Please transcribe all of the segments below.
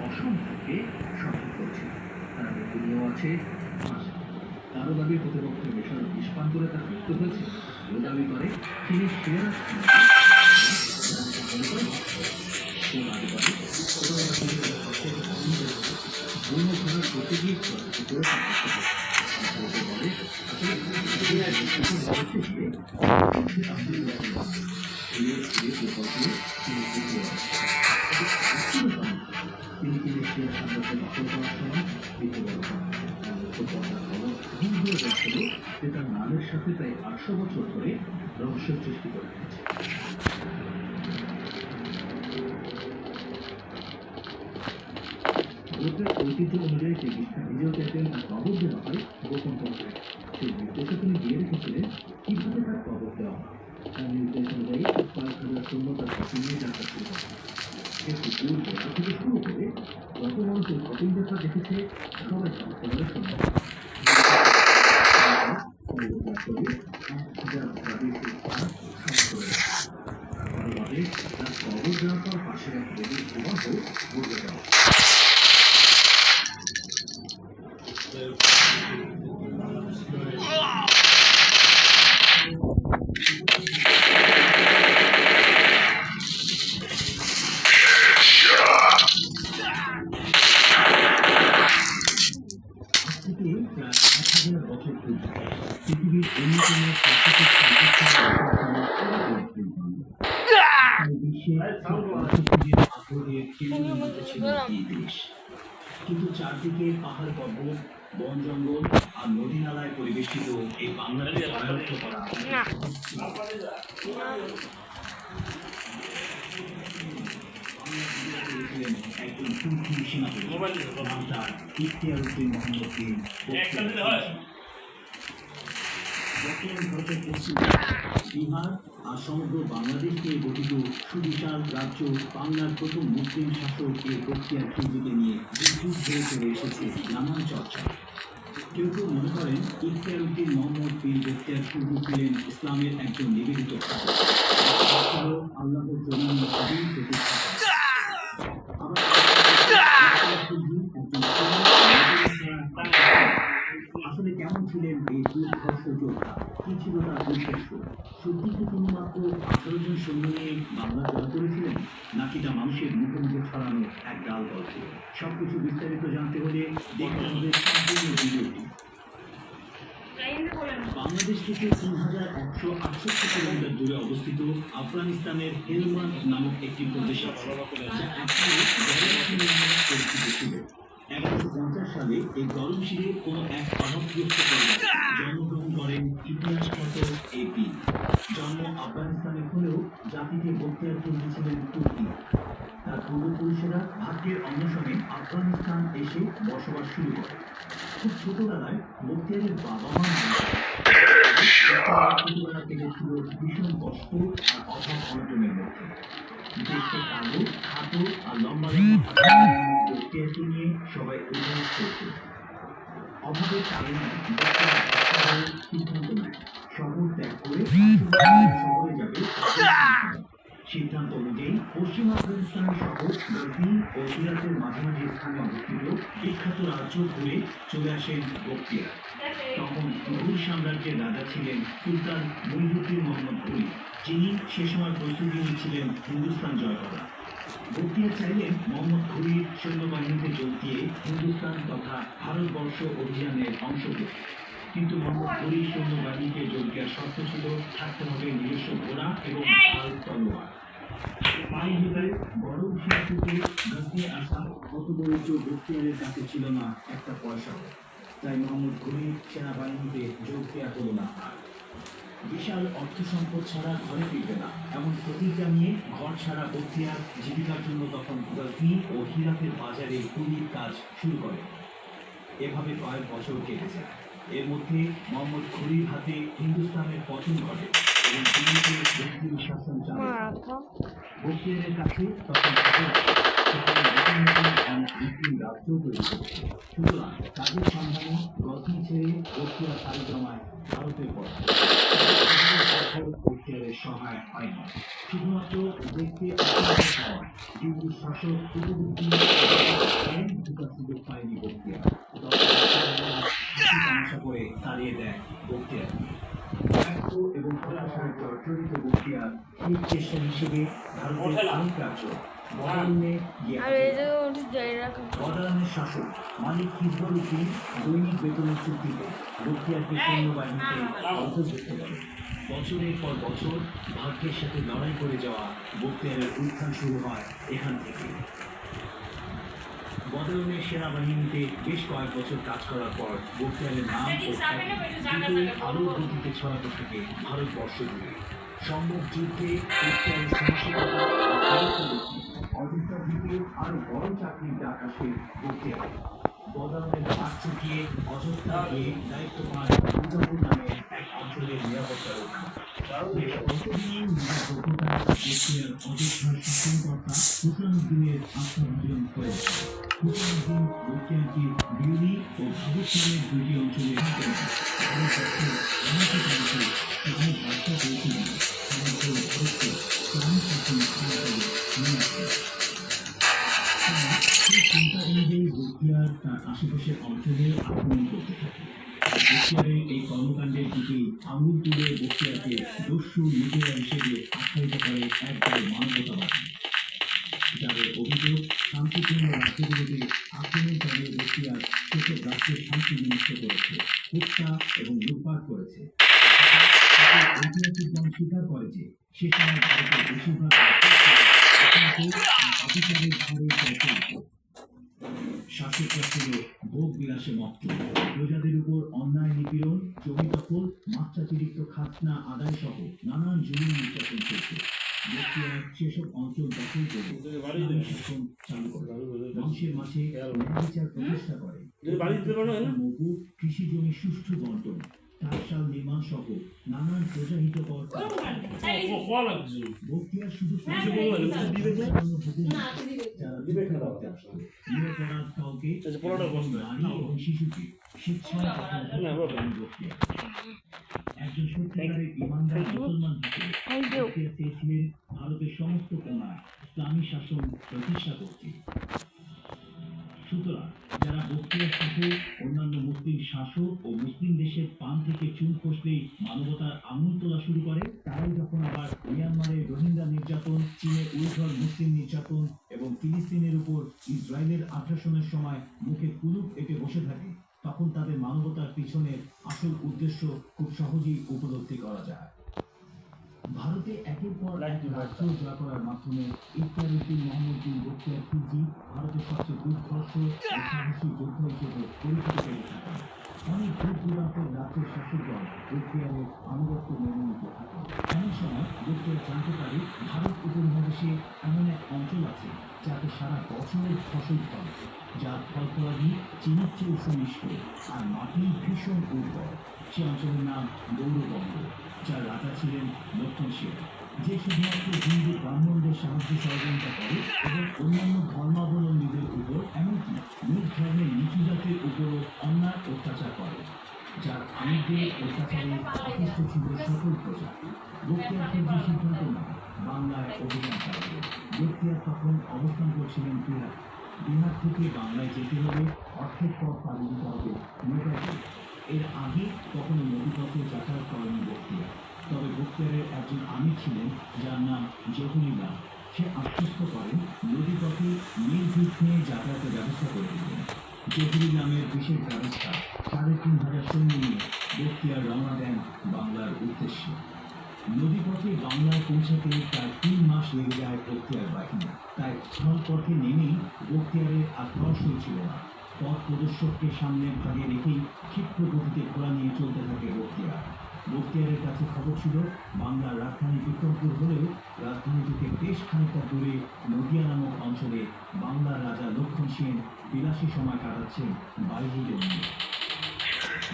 অসংখ্যকে সঠিক করছে। তারা মৃত্যু নিয়েও আছে ফাঁসি। কারো দাবি প্রতিপক্ষের বিষয় নিষ্পান করে তার মৃত্যু হয়েছে, কেউ দাবি করে তিনি শেয়ার করতে গিয়ে তার নামের সাথে প্রায় 800 বছর ধরে রহস্য সৃষ্টি করে রেখেছে। গোত্রের ঐতিহ্য অনুযায়ী চিকিৎসা নিজেও চাইতেন তার কবর দেওয়া হয় গোপন করতে। সেই নির্দেশে তিনি দিয়ে রেখেছিলেন কিভাবে তার কবর দেওয়া হয়। তার নির্দেশ অনুযায়ী কয়েক হাজার সৈন্য তার কঠিন নিয়ে যাত্রা শুরু করে। সে কুকুর গোড়া থেকে শুরু করে যত মানুষ এই কঠিন যাত্রা দেখেছে সবাই জানতে পারে সন্ধ্যা তার কবর দেওয়ার পর পাশের এক দেবীর বিবাহ ঘটে যাওয়া। পৃথিবীর অন্যতম কিন্তু চারদিকে পাহাড় পর্বত, বন জঙ্গল আর নদী নালায় পরিবেষ্টিত এই বাংলাকে আয়ত্ত করা একজন তুর্কি সেনাপতি নাম তার ইখতিয়ার উদ্দিন মোহাম্মদ বিন। ভারতের পশ্চিম বিহার আর সমগ্র বাংলাদেশকে গঠিত সুবিশাল রাজ্য বাংলার প্রথম মুসলিম শাসক এই বখতিয়ার খিলজিকে নিয়ে যুগ ধরে চলে এসেছে নানান চর্চা। কেউ কেউ মনে করেন ইখতিয়ার উদ্দিন মোহাম্মদ বিন বখতিয়ার খিলজি ছিলেন ইসলামের একজন নিবেদিত শাসক, আল্লাহর জমিন আসলে কেমন ছিলেন এই দুর্ধর্ষ যোদ্ধা, কি ছিল তার উদ্দেশ্য? সত্যি কি তিনি মাত্র 18 জন সৈন্য নিয়ে বাংলা জয় করেছিলেন, নাকি তা মানুষের মুখে মুখে ছড়ানো এক ডাল গল্প? সবকিছু বিস্তারিত জানতে হলে দেখতে হবে সম্পূর্ণ ভিডিওটি। বাংলাদেশ থেকে 3168 কিলোমিটার দূরে অবস্থিত আফগানিস্তানের হেলমান্দ নামক একটি প্রদেশ আছে, যা একসময় পরিচিত ছিল। 1150 সালে এই গরম শিরে কোনো এক অভাবগ্রস্ত পরিবার জন্মগ্রহণ করেন ইতিহাসগত এই বীর। জন্ম আফগানিস্তানে হলেও জাতিকে বখতিয়ার খিলজি ছিলেন তুর্কি। তার পূর্বপুরুষেরা ভাগ্যের অন্বেষণে আফগানিস্তান এসে বসবাস শুরু করে। খুব ছোটবেলায় বখতিয়ারের বাবা মা ছোটবেলা থেকে ছিল ভীষণ কষ্ট আর অভাব অনটনের মধ্যে। দেখতে কালো, খাটো আর লম্বা বখতিয়ারকে নিয়ে সবাই অভিযোগ করত। অভাবের কারণে সিদ্ধান্ত নেয় শহর ত্যাগ করে শহরে যাবে। সিদ্ধান্ত অনুযায়ী পশ্চিম আফগানিস্তানের শহর গজনি ও সিরাতের মাঝামাঝি স্থানে অবস্থিত বিখ্যাত রাজ্য ঘুরে চলে আসেন বখতিয়ার। তখন মুঘল সাম্রাজ্যের রাজা ছিলেন সুলতান মুইজুদ্দিন মোহাম্মদ ঘুরি, যিনি সে সময় প্রস্তুতি নিচ্ছিলেন হিন্দুস্তান জয় করা। বখতিয়ার চাইলেন মোহাম্মদ ঘুরির সৈন্যবাহিনীতে যোগ দিয়ে হিন্দুস্তান তথা ভারতবর্ষ অভিযানের অংশ পেতে। কিন্তু মোহাম্মদ ঘুরির সৈন্যবাহিনীকে যোগ দেওয়ার শর্ত ছিল থাকতে হবে নিজস্ব ঘোড়া এবং তলোয়ার। পায়ে হেঁটে বড় শিশুকে গজনি আসা হতদরিদ্র বখতিয়ারের কাছে ছিল না একটা পয়সাও। তাই মোহাম্মদ ঘুরির সেনাবাহিনীতে যোগ দেওয়া হলো না। বিশাল অর্থ সম্পদ ছাড়া ঘরে ফিরবে না এমন প্রতিজ্ঞা নিয়ে ঘর ছাড়া বখতিয়ার জীবিকার জন্য তখন গজনি ও হিরাতের বাজারে কুলির কাজ শুরু করে। এভাবে কয়েক বছর কেটে যায়। এর মধ্যে মোহাম্মদ ঘুরির হাতে হিন্দুস্তানের পতন ঘটে এবং দিল্লিতে মুসলিম শাসন চালু হয়। বখতিয়ারের কাছে তখন মুসলিম রাজ্য তৈরি করছে। সুতরাং কাজের সন্ধানে গজনি ছেড়ে বখতিয়ার পাড়ি জমায় ভারতের পথে। বখতিয়ারের সহায় হয় না, শুধুমাত্র দেখতে দিল্লির শাসক কুতুবউদ্দিন করে তাড়িয়ে দেয় বখতিয়ারকে। ব্যর্থ এবং হতাশায় জর্জরিত বখতিয়ার শেষ চেষ্টা হিসেবে ভারতের অনেক রাজ্য বদায়নে গিয়ে আর এই যে বদায়নের শাসক মালিক হিজবুল উদ্দিন দৈনিক বেতনের চুক্তিতে বখতিয়ারকে সৈন্যবাহিনীতে অন্তর্ভুক্ত করে। বছরের পর বছর ভাগ্যের সাথে লড়াই করে যাওয়া বখতিয়ারের উত্থান শুরু হয় এখান থেকে। বদায়নের সেনাবাহিনীতে বেশ কয়েক বছর কাজ করার পর বখতিয়ারের নাম ও খ্যাতি আরও গতিতে ছড়াতে থাকে ভারতবর্ষ জুড়ে। সম্মুখ যুদ্ধে বখতিয়ারের সাহসিকতা অযোধ্যা দ্বীপে আরো বড় চাকরির ডাক আসে বখতিয়ারের। বদায়নের হাত চুকিয়ে অযোধ্যা গিয়ে দায়িত্ব পান উদয়পুর নামে এক অঞ্চলের নিরাপত্তা রক্ষা। বেশ কতদিন যোগ্যতা বখতিয়ার অযোধ্যার শাসনকর্তা হুসাইনুদ্দিনের আস্থাভাজন করে দেয়। হুসাইনুদ্দিন বখতিয়ারকে দিল্লি ও ভারত নামের দুটি অঞ্চলে ভারতবর্ষের অনেক অংশে তাদের বার্তা পৌঁছে দিল সমগ্র ভারতকে স্বামী শাসন ক্ষমতায় নিয়ে আসে। সেই চিন্তা অনুযায়ী বখতিয়ার তার আশেপাশের অঞ্চলে আক্রমণ করতে থাকে। বখতিয়ারের এই কর্মকাণ্ডের দিকে আঙুল তুলে বখতিয়ারকে দস্যু লুটেরা হিসেবে আখ্যায়িত করে একদল মানবতাবাদী, যাদের অভিযোগ শান্তিপূর্ণ রাজ্যগুলোতে আক্রমণ চালিয়ে বখতিয়ার সেসব রাজ্যের শান্তি বিনষ্ট করেছে, হত্যা এবং লুটপাট করেছে। ঐতিহাসিকগণ স্বীকার করে যে সে সময় ভারতের বেশিরভাগ অবিচারের ঘরে চলছে। শাসকরা ছিল ভোগ বিলাসে মত্ত, প্রজাদের উপর অন্যায় নিপীড়ন, জমি দখল, মাত্রাতিরিক্ত খাজনা আদায় সহ নানান জুলুম নির্যাতন চলছে। বখতিয়ার সেসব অঞ্চল দখল করে ইসলামী শাসন চালু করে, মানুষের মাঝে ন্যায়বিচার প্রতিষ্ঠা করে, মজুর কৃষি জমি সুষ্ঠু বন্টন, টাকশাল নির্মাণ সহ নানান প্রজাহিতকর বখতিয়ার শুধু নিরপরাধ কাউকে নারী এবং শিশুকে স্বেচ্ছায় একজন সত্যিকারের ইমানদার মুসলমান হিসেবে বখতিয়ার চেয়েছিলেন ভারতের সমস্ত কোণায় ইসলামী শাসন প্রতিষ্ঠা করতে। সুতরাং যারা বখতিয়ার সাথে অন্যান্য মুসলিম শাসক ও মুসলিম দেশের পান থেকে চুল খসলেই মানবতার আঙুল তোলা শুরু করে, তারাই যখন আবার মিয়ানমারের রোহিঙ্গা নির্যাতন, চীনের উইঘুর মুসলিম নির্যাতন এবং ফিলিস্তিনের উপর ইসরায়েলের আগ্রাসনের সময় মুখে কুলুপ এঁটে বসে থাকে, তখন তাদের মানবতার পিছনের আসল উদ্দেশ্য খুব সহজেই উপলব্ধি করা যায়। ভারতে একের পর এক রাজ্য জয় করার মাধ্যমে ইখতিয়ার উদ্দিন মোহাম্মদ বিন বখতিয়ার খিলজি ভারতের সবচেয়ে দুর্ধর্ষ ও সাহসী যোদ্ধা হিসেবে পরিচিত পেয়ে থাকেন। অনেক দূর দূরান্তের রাজ্যের শাসকগণ বখতিয়ারের আনুগত্য মেনে নিতে থাকেন। এমন সময় বখতিয়ার জানতে পারে ভারত উপমহাদেশে এমন এক অঞ্চল আছে যাতে সারা বছর ফসল ফলে, যার ফলফলাদি চিনির চেয়ে সুমিষ্ট আর মাটি ভীষণ উর্বর। সে অঞ্চলের নাম গৌরবঙ্গ, যার রাজা ছিলেন লক্ষণ সেন, যে শুধুমাত্র হিন্দু ব্রাহ্মণদের সাহায্য সহযোগিতা করে এবং অন্যান্য ধর্মাবলম্বীদের উপর এমনকি নিজ ধর্মের নিচু জাতির উপরও অন্যায় অত্যাচার করে, যার আমিরদের অত্যাচারে অতিষ্ঠ ছিল সকল প্রজা। বখতিয়ার খিলজি সিদ্ধান্ত নেয় বাংলায় অভিযান চালাবে। বখতিয়ার তখন অবস্থান করছিলেন বিহার। বিহার থেকে বাংলায় যেতে হলে অর্থের পথ পাড়ি দিতে হবে নৌকাতে। এর আগে কখনো নদীপথে যাতায়াত করেনি বখতিয়ার। তবে বখতিয়ারের একজন আমির ছিলেন যার নাম জহুরুল্লাহ। সে আশ্বস্ত করেন নদীপথে নির্বিঘ্নে যাতায়াতের ব্যবস্থা করে দিলেন। জহুরুল নামের বিশেষ ব্যবস্থা ৩,৫০০ সৈন্য নিয়ে বখতিয়ার রওনা দেন বাংলার উদ্দেশ্যে। নদীপথে বাংলায় পৌঁছাতে প্রায় ৩ মাস লেগে যায় বখতিয়ার বাহিনী। তাই স্থলপথে নেমেই বখতিয়ারের আর তর্স ছিল না। পথ প্রদর্শককে সামনে ভাগে রেখেই ক্ষিপ্র গতিতে ঘোড়া নিয়ে চলতে থাকে বখতিয়ার। বখতিয়ারের কাছে খবর ছিল বাংলার রাজধানী বিক্রমপুর হলেও রাজধানী থেকে বেশ খানিকটা দূরে নদিয়া নামক অঞ্চলে বাংলার রাজা লক্ষণ সেন বিলাসী সময় কাটাচ্ছেন বাহিনীদের নিয়ে।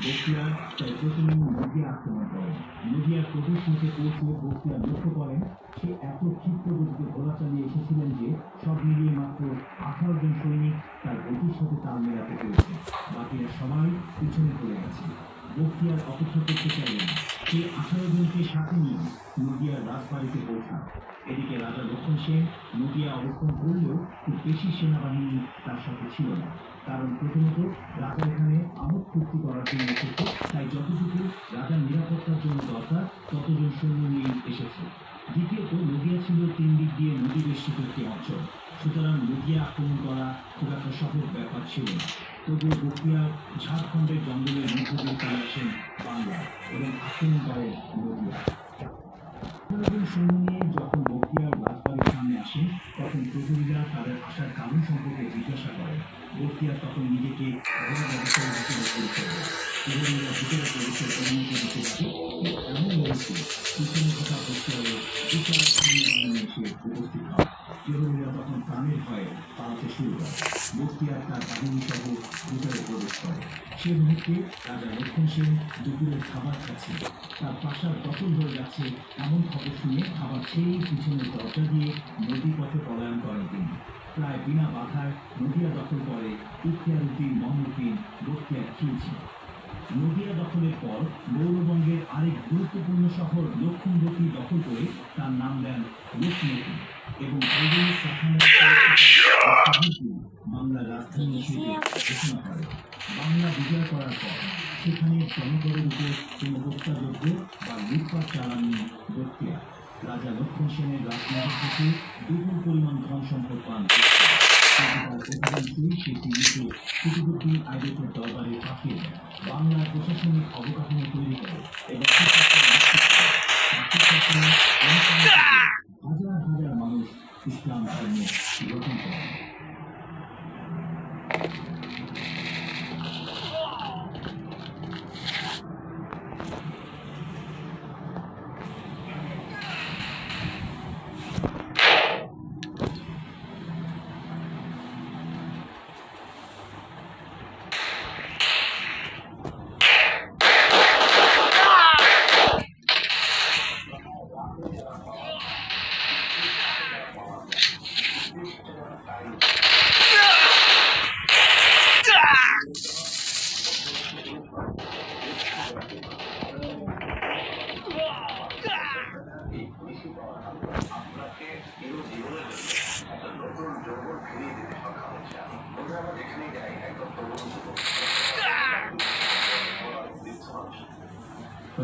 বখতিয়ার তাই প্রথমে নদিয়া আক্রমণ করেন। নদিয়ার প্রবেশ মুখে পৌঁছে বখতিয়ার লক্ষ্য করেন সে এত ক্ষিপ্র গতিতে ঘোড়া চালিয়ে এসেছিলেন যে সব মিলিয়ে মাত্র 18 জন সৈনিক তার গতির সাথে তাল মেলাতে পেরেছে। বাকিরা সবাই পিছনে পড়ে গেছে। বখতিয়ার অপেক্ষা করতে চাইলেন, সে 18 জনকে সাথে নিয়ে নদিয়ার রাজবাড়িতে পৌঁছান। এদিকে রাজা লক্ষণ সেন নদিয়া অবস্থান করলেও খুব বেশি সেনাবাহিনী তার সাথে ছিল না। কারণ প্রথমত রাজা এখানে আমোদ ফুর্তি করার জন্য এসেছে, তাই যতটুকু রাজার নিরাপত্তার জন্য দরকার ততজন সৈন্য নিয়ে এসেছে। দ্বিতীয়ত নদিয়া ছিল 3 দিক দিয়ে নদী বেষ্টিত একটি অঞ্চল, সুতরাং নদিয়া আক্রমণ করা খুব একটা সহজ ব্যাপার ছিল না। তবুও বখতিয়ার ঝাড়খণ্ডের জঙ্গলের মধ্য দিয়ে চলে আসেন বাংলা এবং আক্রমণ করেন নদিয়া। সৈন্য নিয়ে যখন বখতিয়ার রাজবাড়ির সামনে আসেন তখন প্রহরীরা তাদের আসার কারণ সম্পর্কে জিজ্ঞাসা করেন। বখতিয়ার তখন নিজেকে ঘোড়া ব্যবসায়ী হিসেবে পরিচয় দেন। প্রহরীরা ভিতরে প্রবেশের অনুমতি দিতে যাবে, এমন মুহূর্তে পিছনে থাকা বখতিয়ারের বিশাল সৈন্যবাহিনী এসে উপস্থিত হয়। প্রহরীরা তখন প্রাণের ভয়ে পালাতে শুরু করে। বখতিয়ার তার বাহিনী সহ ভিতরে প্রবেশ করে। সে মুহূর্তে রাজা লক্ষণ সেন দুপুরের খাবার খাচ্ছে। তার প্রাসাদ দখল হয়ে যাচ্ছে এমন খবর শুনে খাবার খেয়েই পিছনের দরজা দিয়ে নদী পথে পলায়ন করেন তিনি। প্রায় বিনা বাধায় নদিয়া দখল করে ইখতিয়ারউদ্দিন মঈনুদ্দিন বখতিয়ার খিলজি। নদিয়া দখলের পর গৌড়বঙ্গের আরেক গুরুত্বপূর্ণ শহর লক্ষণবতী দখল করে তার নাম দেন লক্ষ্মীবতী এবং বাংলার রাজধানী হিসেবে ঘোষণা করে। বাংলা বিজয় করার পর সেখানে জনগণের উপর কোনো হত্যাযজ্ঞ বা লুটপাট চালাননি বখতিয়ার। রাজা লক্ষণ সেনের রাজমহল থেকে বিপুল পরিমাণ ধন সম্পদ পান। কুতুবউদ্দিন আইবকের দরবারে পাঠিয়ে দেন। বাংলার প্রশাসনিক অবকাঠামো তৈরি করে এবং হাজার হাজার মানুষ ইসলাম ধর্ম গ্রহণ করেন।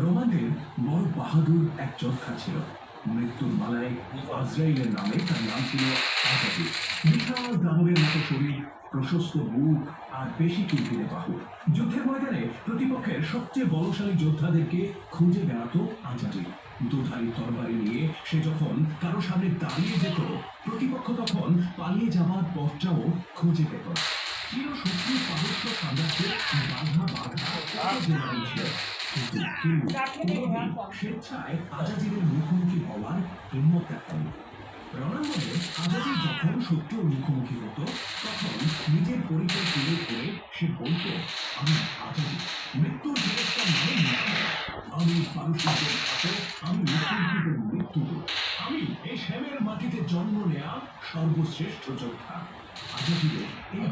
রোমানদের বড় বাহাদুর এক যোদ্ধা ছিল। মৃত্যুর মালায় আজরাইলের নামে তার নাম ছিল আজাদি। বিশাল দানবের মতো শরীর, প্রশস্ত বুক আর বেশি কিলকিলে বাহু। যুদ্ধের ময়দানে প্রতিপক্ষের সবচেয়ে বলশালী যোদ্ধাদেরকে খুঁজে বেড়াতো আজাদি। দুধারী তরবারি নিয়ে সে যখন কারো সামনে দাঁড়িয়ে যেত, প্রতিপক্ষ তখন পালিয়ে যাবার পথটাও খুঁজে পেত। চিরশত্রু পারস্য সাম্রাজ্যের বাধা ছিল, কিন্তু কেউ কোনোদিন স্বেচ্ছায় আজাদির মুখোমুখি হওয়ার হিম্মত দেখায়নি। রণাঙ্গনে আজাদি যখন শত্রুর মুখোমুখি হতো তখন নিজের পরিচয় তুলে ধরে সে বলত, আমি আজাদি, মৃত্যুর জিনিসটা মানে আমি পারস্যের ঘাতক, আমি কুর্দিদের মৃত্যুদূত, আমি এই শ্যামের মাটিতে জন্ম নেয়া সর্বশ্রেষ্ঠ যোদ্ধা। আজাদির এই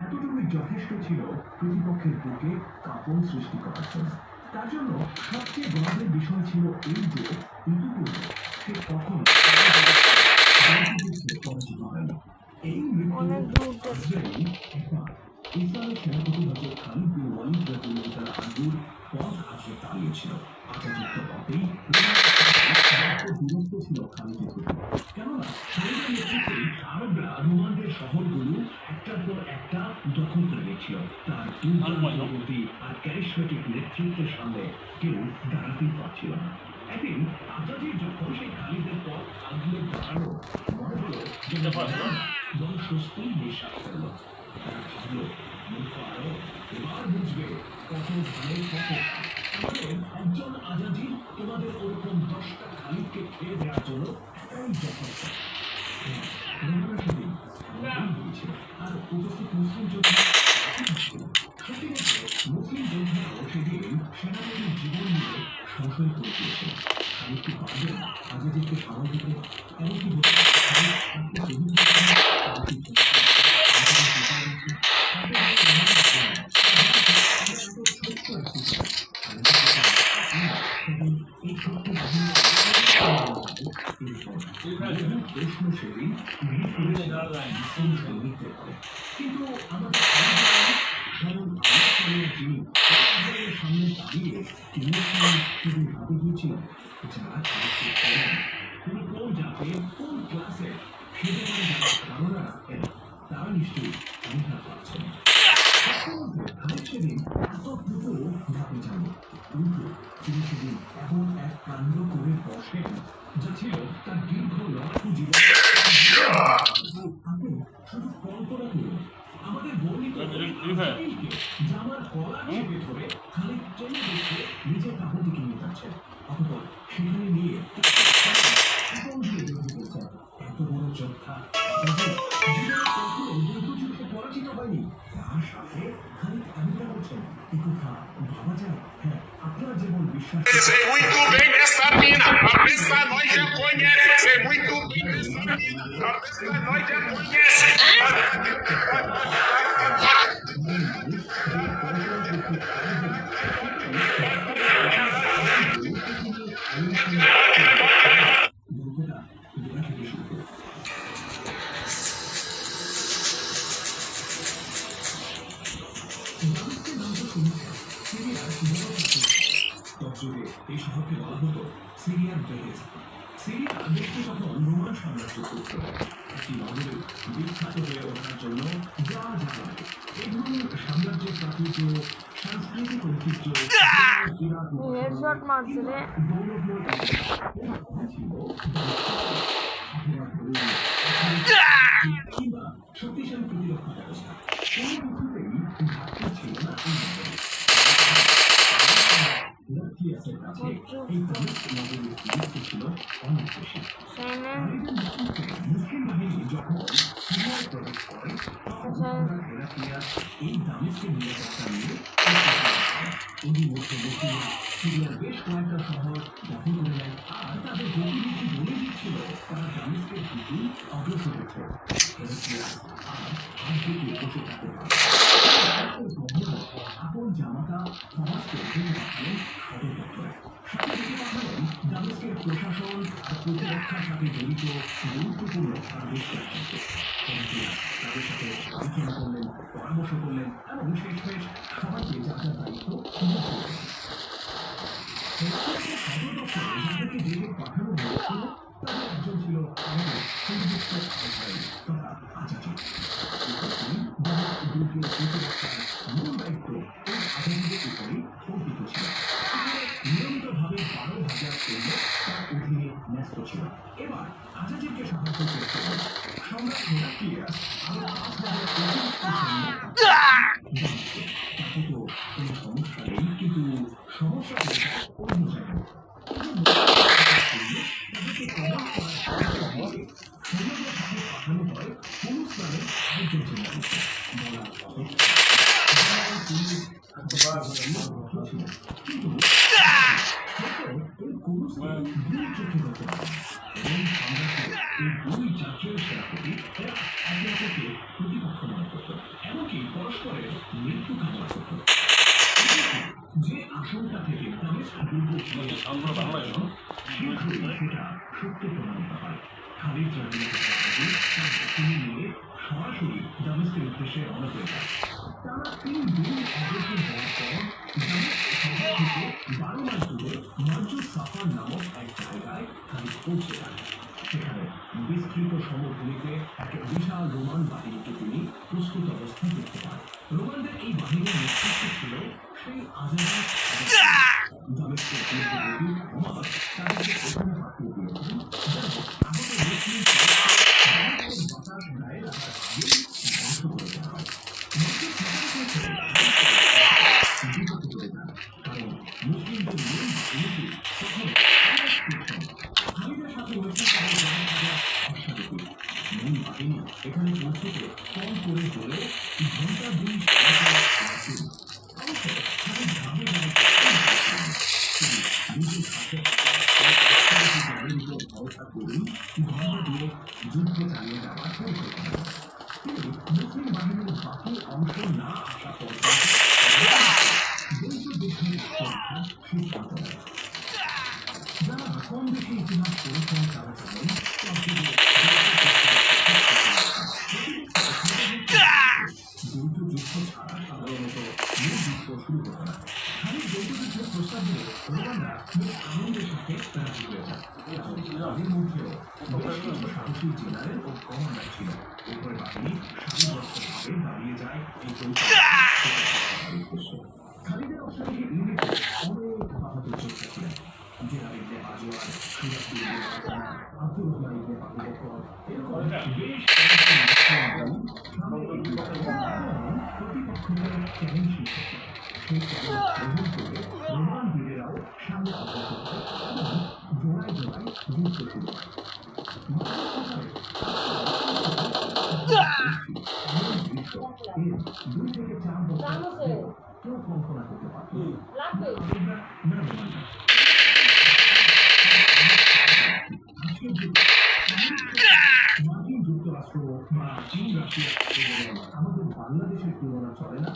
এতটুকুই যথেষ্ট ছিল প্রতিপক্ষের বুকে কাঁপন সৃষ্টি করার জন্য। তার জন্য সবচেয়ে গর্বের বিষয় ছিল এই যে ইতিপূর্বে সে কখনো পরাজিত হয়নি। এই ইসলামের সেনাপতি হজরত খালিদ বিন ওয়ালিদ রাদিয়াল্লাহু তাআলা আনহুর পথ আজকে দাঁড়িয়েছিল। আজাদির তো পথেই দূরত্ব ছিল খালিদের প্রতি। কেননা খালিদের নেতৃত্বে আরবরা রোমানদের শহরগুলো একটার পর একটা দখল করে নিয়েছিল। তার দুর্গতি আর ক্যারিসমেটিক নেতৃত্বের সামনে কেউ দাঁড়াতেই পারছিল না। একদিন আজাদি যখন সেই খালিদের পথ আগলে দাঁড়ালো, মনে হলো যে বড় স্বস্তির নিঃশ্বাস ফেলল। তারা ভাবল, মূর্খ আরো এবার বুঝবে কত ধানের কত। আমাদের একজন আজাদি তোমাদের ওরকম 10টা খালিদকে খেয়ে দেওয়ার জন্য এটাই যথেষ্ট। আর উপস্থিত মুসলিম যোদ্ধা সেদিন সেনাপতির জীবন নিয়ে সংশয় করে দিয়েছিল। খালিদকে পারবেন আজাদিকে সামাল দিতে, এমনকি এই প্রশ্ন সেদিন ভিড় করেছিল সৈনিকদের করে। কিন্তু আমাদের স্মরণ যিনি সামনে দাঁড়িয়ে তিনি সেদিন ভাবে গিয়েছিলেন যারা তিনি কোন জাতের কোন ক্লাসে সেদিন যারা ধারণা রাখেন তারা নিশ্চয়ই অনুভব পাচ্ছেন। আমি সেদিন এতটুকু ভাবে জানি, কিন্তু তিনি সেদিন এমন এক কাণ্ড করে বসেন যা ছিল তার দীর্ঘ লক্ষ্য জীবন। আপনি শুধু কল্পনা করুন আমাদের বর্ণিত জামার গলা চেপে ধরে খানিক টেনে দেখে নিজের কাপড় দিকে নিয়ে যাচ্ছেন, অতপর সেখানে নিয়ে এত বড় যোদ্ধা কখনো দ্রুত যুদ্ধে পরাজিত হয়নি, তার সাথে খানিক এমনটা করছেন এই কথা ভাবা যায়। হ্যাঁ, আপনারা যেমন বিশ্বাস Sei muito bem nessa mina, cabeça nós já conhece. Sei muito bem nessa mina, cabeça nós já conhece. এই শহরকে বলা হতো সিরিয়ার বেহেস। সিরিয়া দেশটি তখন রোমান সাম্রাজ্য করত। একটি নগরে বিখ্যাত হয়ে ওঠার জন্য যা যা লাগে এই ধরনের সাম্রাজ্যের প্রাচুর্য, সাংস্কৃতিক ঐতিহ্য, কিংবা শক্তিশালী প্রতিরক্ষা ব্যবস্থা কোনো কিছুতেই ঘাটতি ছিল না এই নগরে। এই দামেস্ক নগরীর গুরুত্ব ছিল অনেক বেশি। মুসলিম বাহিনী যখন সিরিয়ায় প্রবেশ করে তখন হেরাক্লিয়াস এই দামেস্কের নিরাপত্তা নিয়ে এরই মধ্যে মুসলিমরা সিরিয়ার বেশ কয়েকটা শহর দখল করে নেয়, আর তাদের গতিবিধি বলে দিচ্ছিল তারা দামেস্কের দিকেই অগ্রসর হচ্ছে। হেরাক্লিয়াস আর হাত দিকে বসে থাকতে পারে। আপন জামাতা থমাসকে তিনি পাঠালেন সদর দপ্তরে। সাথে ডেকে পাঠালেন দামেস্কের প্রশাসন আর প্রতিরক্ষার সাথে জড়িত গুরুত্বপূর্ণ আর বেশ কয়েকজনকে। তাদের সাথে আলোচনা করলেন, পরামর্শ করলেন এবং শেষমেশ সবাইকে যাত্রার দায়িত্ব তুলে দিলেন। সদর দপ্তরে যাদেরকে ডেকে পাঠানো হয়েছিল তাদের একজন ছিল সংযুক্ত তথা আচার্য। দুর্গের প্রতিরক্ষার মূল দায়িত্ব এই আচার্যদের উপরেই অর্পিত ছিল। নিয়মিতভাবে 12,000 সৈন্য তার অধীনে ন্যস্ত ছিল। এবার আচার্যকে সাহায্য করতে হবে সম্রাট হেরাক্লিয়াস আরো 5,000 অতিরিক্ত সৈন্য। তাতে তো কোনো সমস্যা নেই, কিন্তু সমস্যা হয়েছে অন্য জায়গায়। তাদেরকে প্রমাণ করার সৈন্যদের সাথে পাঠানো হয় পুরুষ নামে আরেকজন জেনারেলকে। বলা পুলিশ কিন্তু এই পুরুষকে দুই চোখে দেখতে পারে এবং সম্রাটের এই দুই জাতীয় সেনাপতি এরা একে অপরকে প্রতিপক্ষ মনে করত, এমনকি পরস্পরের মৃত্যু কামনা করত। যে আশঙ্কা থেকে তাদের দুর্গ শীঘ্রই সেটা সত্য প্রমাণিত হয়। খালিদ তার বাহিনী নিয়ে সরাসরি দামেস্কের উদ্দেশ্যে রওনা হয়ে যায়। টানা 3 দিন অগ্রসর হওয়ার পর দামেস্ক শহর থেকে 12 মাইল দূরে মার্জুস সাফার নামক এক জায়গায় খালিদ পৌঁছে যান। সেখানে বিস্তৃত সমভূমিতে এক বিশাল রোমান বাহিনীকে তিনি প্রস্তুত অবস্থায় দেখতে পান। রোমানদের এই বাহিনীর নেতৃত্ব ছিল সেই আজাদ দামেস্কের পূর্ববর্তী ওমর তাদেরকে এখানে পাঠিয়ে দিয়েছেন যেন আগত মুসলিম বাতাস গায়ে লাগার আগে ধ্বংস করে দেওয়া হয়। কারণ মুসলিমদের মূল বাহিনীটি তখন খালিদের সাথে অস্বাভাবিক মূল বাহিনী এখানে পৌঁছতে কম করে হলেও ঘন্টা 2 অবশ্য খালিদ ভাবে ভরসা করেই ঘন্টা 2 যুদ্ধ চালিয়ে যাওয়ার পরিকল্পনা। কিন্তু মুসলিম বাহিনীর বাকি অংশ না আসা পর্যন্ত সিদ্ধান্ত নেয়। যারা কম বেশি ইতিহাস পড়েছেন তারা জানেন ফরাসি জেনারেল ও কমান্ডার ছিল। উভয় বাহিনী সারিবদ্ধভাবে দাঁড়িয়ে যায় এই উদ্দেশ্যে। খালিদের অশ্বারোহী ইউনিটে অনেক বাহাদুর যোদ্ধা ছিলেন। জেনারেল ইবনে আজওয়ার, সুরাতুল ইবনে হাসান, আব্দুর রহমান ইবনে আবু বকর, এরকম বেশ প্রতিপক্ষকে চ্যালেঞ্জ শিখেছে। সেই চ্যালেঞ্জ গ্রহণ করে রোমান বীরেরাও সামনে অগ্রসর হয় এবং জোড়ায় জোড়ায় যুদ্ধ শুরু হয়। দুই থেকে 4 বছর কেউ কল্পনা করতে পারত না। মার্কিন যুক্তরাষ্ট্র বা চীন, রাশিয়া আমাদের বাংলাদেশের তুলনা চলে না।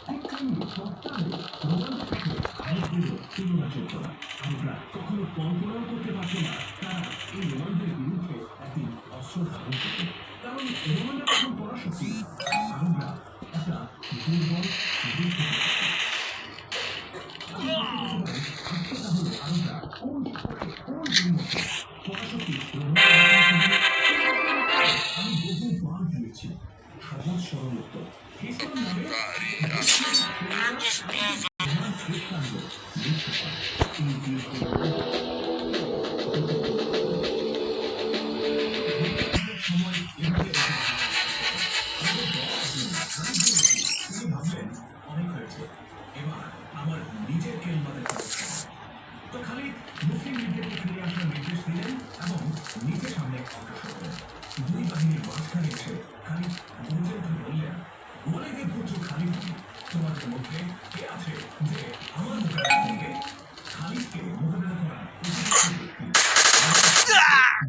ঠিক তেমনি সপ্তাহে রোমানদের সাথে ভারতীয় তুলনা চলত না। আমরা কখনো কল্পনাও করতে পারছি না তারা এই রোমানদের বিরুদ্ধে একদিন অস্ত্র ধারণ করবে। কারণ রোমানরা তখন পরাশক্তি, আমরা একটা দুর্বল সহজ সরল উত্তর খ্রিস্টান নামে খ্রিস্টানদের সময় ভাবলেন অনেক হয়েছে, এবার আমার নিজের কেলমাদের তো খালিদ মুসলিম লীগকে ফিরে আসার নির্দেশ দিলেন এবং নিজের সামনে অগ্রসর হলেন। দুই বাহিনীর মাঝখানে এসে খালিদ গর্জে বললেন, ওয়ালিদের পুত্র খালিদ, তোমাদের মধ্যে কে আছে যে আমার মোকাবিলা করবে? খালিদকে মোকাবিলা করার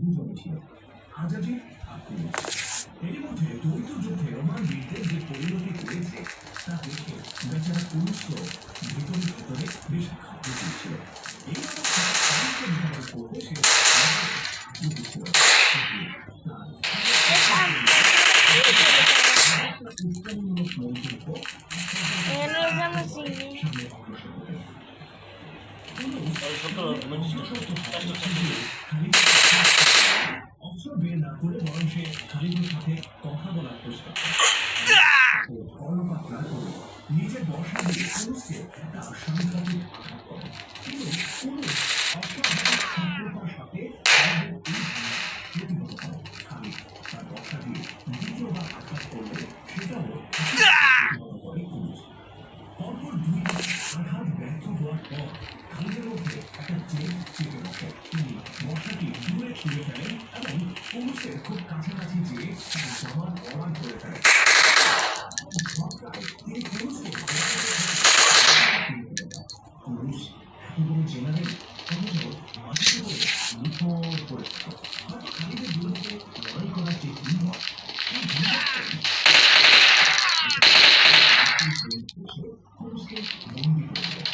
দুজনে ছিল, আজাজি আর কুরুস। এরই মধ্যে দ্বৈত যুদ্ধে রোমান বীরদের যে পরিণতি করেছে তা দেখে বেচারা কুরুস তো ভেতরে ভেতরে বেশ ঘাবড়ে গিয়েছিল। এই অবস্থায় খালিদকে মোকাবিলা করতে সে ছিল উৎসাহমূলক মন্তব্য অস্ত্র বের না করে বরং সে খালিদের সাথে কথা বলার প্রস্তাব কর্ণপাত না করে নিজের বর্ষা দিয়ে পুরুষকে একটা সাংঘাতিক আঘাত করে। কিন্তু পুরুষ অস্বাভাবিক সক্রিয়তার সাথে প্রতিহত করে। খালিদ তার বর্ষা দিয়ে দ্বিতীয়বার আঘাত করলে সেটাও করে পুরুষ। পরপর দুই আঘাত ব্যর্থ হওয়ার পর খালিদের মধ্যে একটা জেদ চেপে বসে। তিনি বর্ষাটি দূরে ছুঁড়ে ফেলেন এবং পুরুষের খুব কাছাকাছি যেয়ে তার জামার কলার ধরে ফেলেন। তিনি পুরুষকে পুরুষ এত বড় জেনারেল অথচ মাটিতে করে নিথর করে হয়তো খালিদের বিরুদ্ধে লড়াই করার যে হিম্মত সেই পুরুষকে বন্দী করে দেয়।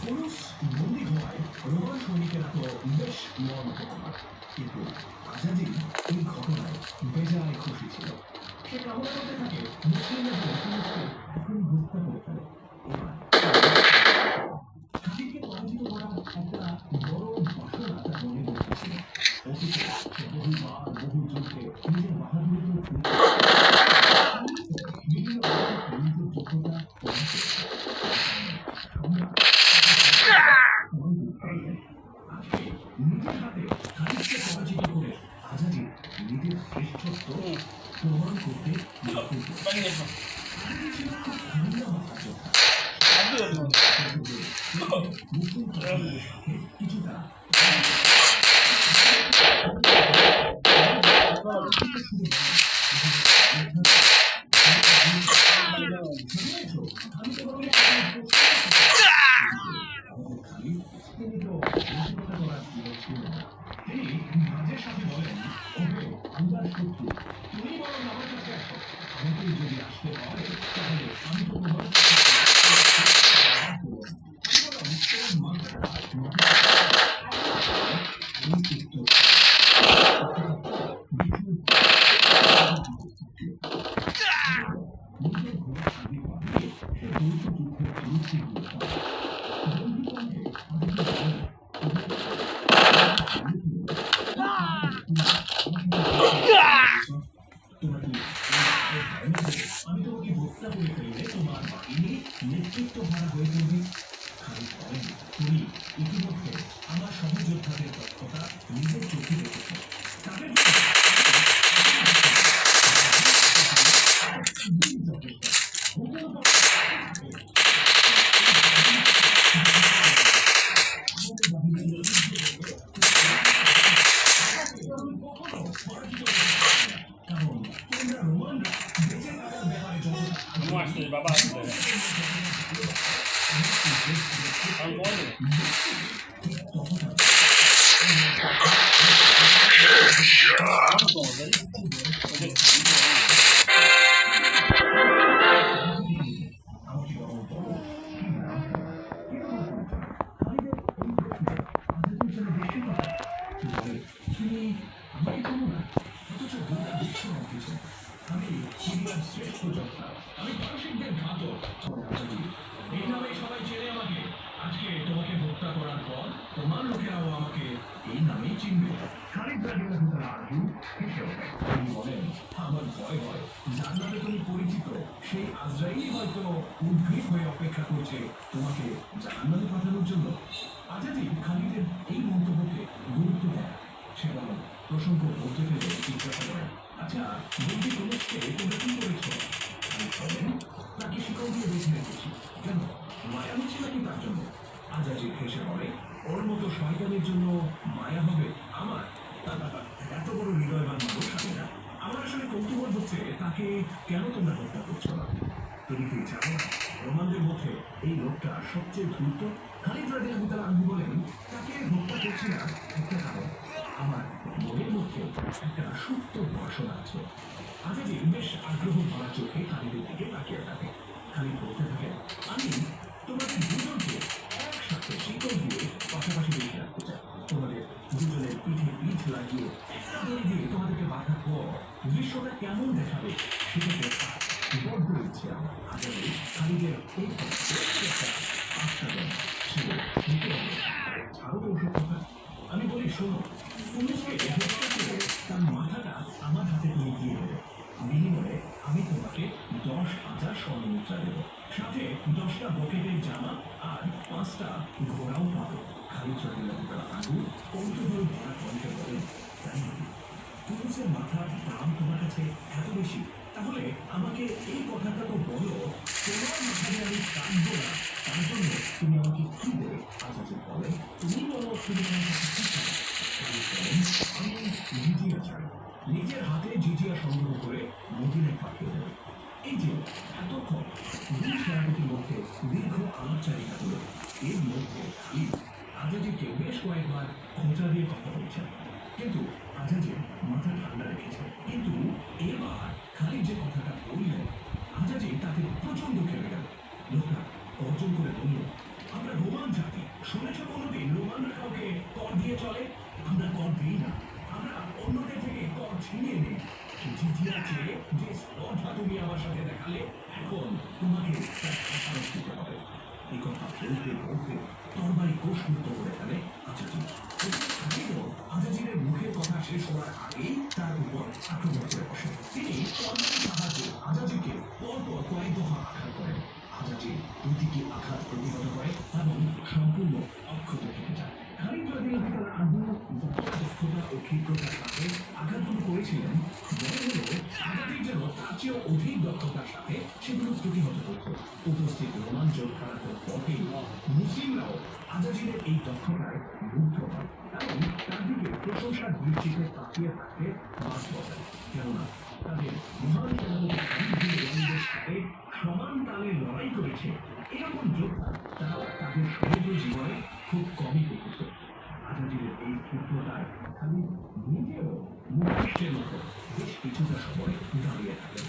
পুরুষ বন্দী হওয়ায় রোমান সৈনিকেরা তো বেশ মর্মাহত, কিন্তু আজাদি এই ঘটনায় বেজায় খুশি ছিল। সে কামনা করতে থাকে মুসলিমরা পুরুষকে এখনই হত্যা করে ফেলে। খালিদকে পরাজিত করা একটা বড় বাসনা তার মনে বসেছিল। অতীতে সে বহুবার বহু যুদ্ধে নিজের বাহাদুরিকে বিভিন্ন যোগ্যতা নিজের হাতে খালিদকে পরাজিত করে আজাদি নিজের শ্রেষ্ঠত্ব প্রমাণ করতে ছিল খুব ঠান্ডা মাথার যোদ্ধা। কিছুটা মাঝের সাথে বলেন, ওকে আমরা শত্রু, তুমি বরং আমার কাছে আসো, আমাকে যদি আসতে হয় তাহলে আমি তো তোমার আমি তোমাকে হত্যা করে ফেললে তোমার বাহিনী নেতৃত্ব ভাড়া হয়ে পড়বে। খালি বলেন, তুমি ইতিমধ্যে আমার সহযোদ্ধাদের দক্ষতা নিজের চোখে দেখেছো। তাদের কারণ তোমরা রোমানরা বেঁচে থাকার ব্যাপারে যতটা ¿Cómo haces, papá? ¿Algo? আমি পারসিকদের ঘাতক। এই নামে সবাই চেনে আমাকে। আজকে তোমাকে হত্যা করার পর তোমার লোকেরাও আমাকে এই নামেই চিনবে। খালিদ রাদিয়াল্লাহু তাআলা আনহু তিনি বলেন, আমার ভয় হয় যার নামে তুমি পরিচিত সেই আজরাইলই হয়তো উদ্গ্রীব হয়ে অপেক্ষা করছে তোমাকে জাহান্নামে পাঠানোর জন্য। আজাদি খালিদের এই মন্তব্যকে গুরুত্ব দেয়। সে বলেন, প্রসঙ্গ বলতে ফেলে জিজ্ঞাসা করেন, আচ্ছা বলতে পুলিশকে তোমরা কি করেছ? তাকে শিকল দিয়ে বেঁধে রেখেছি। কেন? মায়া হচ্ছে নাকি তার জন্য? আজাজি হেসে বলে, ওর মতো শয়তানের জন্য মায়া হবে আমার? এত বড় হৃদয়বান মানুষ আমি না। আমার আসলে কৌতূহল হচ্ছে তাকে কেন তোমরা হত্যা করছো না? তুমি কি জানো না রোমানদের মধ্যে এই লোকটা সবচেয়ে ধূর্ত? খালিদ রাদিয়াল্লাহু তাআলা আনহু বলেন, তাকে হত্যা করছি না একটা কারণ, আমার মনের মধ্যে একটা সুপ্ত বাসনা আছে। আজাজি বেশ আগ্রহ ভরা চোখে খালিদের দিকে তাকিয়ে থাকে। খালিদ বলতে থাকে, আমি তোমাদের দুজনকে একসাথে শিকল দিয়ে পাশাপাশি বেঁধে রাখতে চাই। তোমাদের দুজনের পিঠে পিঠ লাগিয়ে একটা দড়ি দিয়ে তোমাদেরকে বাঁধার পর দৃশ্যটা কেমন দেখাবে সেটা দেখার বড্ড ইচ্ছে আমার। আজাদি খালিদের এই একটা আস্থা দেন, সে ছাড়ো তো ওসব কথা। আমি বলি, শোনো, পুলিশকে হত্যা করে তার মাথাটা আমার হাতে তুমি দিয়ে দেবে। বিনিময়ে আমি তোমাকে 10,000 স্বর্ণমুদ্রা দেব, সাথে 10টা বকেটের জামা আর 5টা ঘোড়াও পাবে। খালিদ রাদিয়াল্লাহু তাআলা আনহু কৌতূহল ভরা কণ্ঠে বলেন, তাই নাকি? পুলিশের মাথার দাম তোমার কাছে এত বেশি? তাহলে আমাকে এই কথাটা তো বলো, তোমার মাথায় আমি কাটবো না, তার জন্য তুমি আমাকে কি দেবে? আজাজি বলে, তুমি বলো তুমি আমার কাছে কি চাও? খালিদ বলেন, আমি জিজিয়া চাই। নিজের হাতে জিজিয়া সংগ্রহ করে মদিনায় পাঠিয়ে দেবে। এই যে এতক্ষণ দুই সেনাপতির মধ্যে দীর্ঘ আলাপচারিতা হলো, এর মধ্যে খালিদ আজাজিকে বেশ কয়েকবার খোঁচা দিয়ে কথা বলছেন, কিন্তু আজাজি মাথা ঠান্ডা রেখেছে। কিন্তু এবার খালিদ যে কথাটা বললেন, আজাজি তাতে প্রচন্ড খেলে গেল। লোকটা গর্জন করে বলল, আমরা রোমান জাতি, শুনেছ কোনোদিন রোমানরা কাউকে কর দিয়ে চলে? আমরা কর দিই না, আমরা অন্যদের থেকে কর ছিনিয়ে নিই। জিজিয়া চেয়ে যে স্পর্ধা তুমি আমার সাথে দেখালে, এখন তোমাকে তার খেসারত দিতে হবে। এই কথা বলতে বলতে তরবারি কোষমুক্ত করে ফেলে আজাজি। আজাজিরের মুখের কথা শেষ হওয়ার আগেই তার উপর আক্রমণ করে বসে। তিনি তরবারির সাহায্যে আজাজিকে পরপর কয়েক দফা আঘাত করেন। আজাজি প্রতিটি আঘাত প্রতিহত করে এবং সম্পূর্ণ অক্ষত থেকে যায়। খালিদ রাদিয়াল্লাহু তাআলা আনহু দক্ষতা ও ক্ষিপ্রতার সাথে আঘাতগুলো করেছিলেন, মনে হলো আজাদি যেন তার চেয়েও অধিক দক্ষতার সাথে সেগুলো প্রতিহত করত। উপস্থিত রোমান যোদ্ধারা তো বটেই, মুসলিমরাও আজাজিরের এই দক্ষতায় মুগ্ধ হয় এবং তার দিকে প্রশংসার দৃষ্টিতে তাকিয়ে থাকতে বাধ্য হয়। কেননা তাদের মহান সেনাপতি খালিদ বিন ওয়ালিদের সাথে সমান তালে লড়াই করেছে এরকম যোদ্ধা তারা তাদের সমগ্র জীবনে খুব কমই দেখেছে। আজাজিরের এই ক্ষুদ্রতায় খালিদ নিজেও মুখের মতো বেশ কিছুটা সময় দাঁড়িয়ে থাকেন।